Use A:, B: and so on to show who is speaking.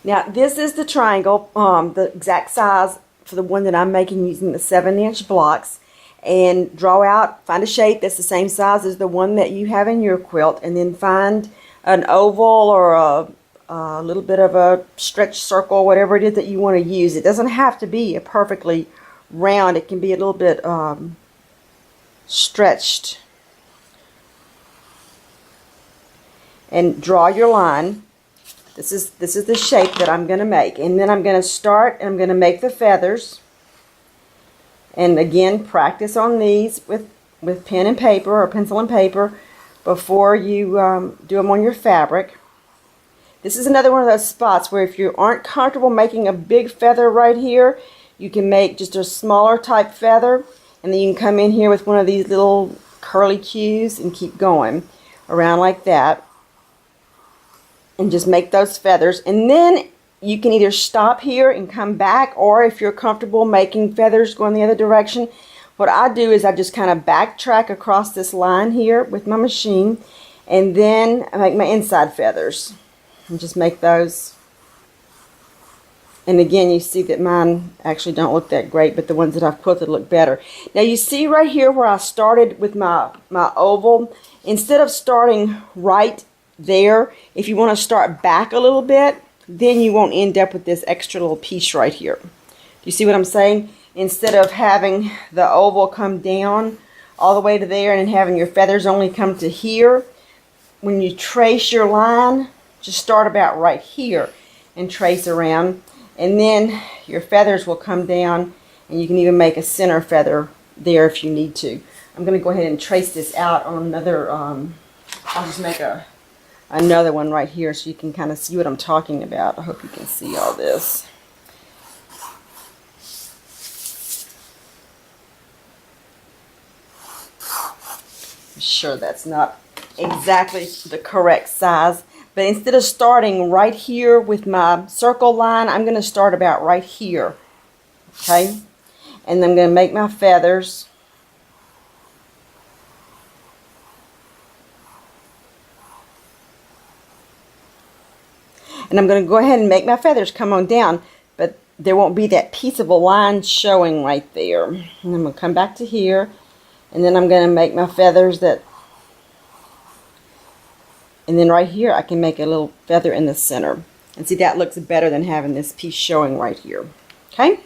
A: Now this is the triangle, the exact size for the one that I'm making using the 7-inch blocks. And draw out, find a shape that's the same size as the one that you have in your quilt, and then find an oval or a little bit of a stretch circle, whatever it is that you want to use. It doesn't have to be a perfectly round. It can be a little bit stretched. And draw your line. This is the shape that I'm going to make. And then I'm going to start and I'm going to make the feathers. And again, practice on these with pen and paper or pencil and paper before you do them on your fabric. This is another one of those spots where if you aren't comfortable making a big feather right here, you can make just a smaller type feather, and then you can come in here with one of these little curly cues and keep going around like that and just make those feathers. And then you can either stop here and come back, or if you're comfortable making feathers going the other direction, what I do is I just kind of backtrack across this line here with my machine, and then I make my inside feathers and just make those. And again, you see that mine actually don't look that great, but the ones that I've quilted look better. Now you see right here where I started with my oval, instead of starting right there, if you want to start back a little bit, then you won't end up with this extra little piece right here. Do you see what I'm saying? Instead of having the oval come down all the way to there and having your feathers only come to here, when you trace your line, just start about right here and trace around, and then your feathers will come down, and you can even make a center feather there if you need to. I'm going to go ahead and trace this out on another, I'll just make another one right here so you can kind of see what I'm talking about. I hope you can see all this. I'm sure that's not exactly the correct size, but instead of starting right here with my circle line, I'm going to start about right here, okay? And then I'm going to make my feathers. And I'm going to go ahead and make my feathers come on down, but there won't be that piece of a line showing right there. And I'm going to come back to here, and then I'm going to make my feathers that, and then right here I can make a little feather in the center. And see, that looks better than having this piece showing right here. Okay?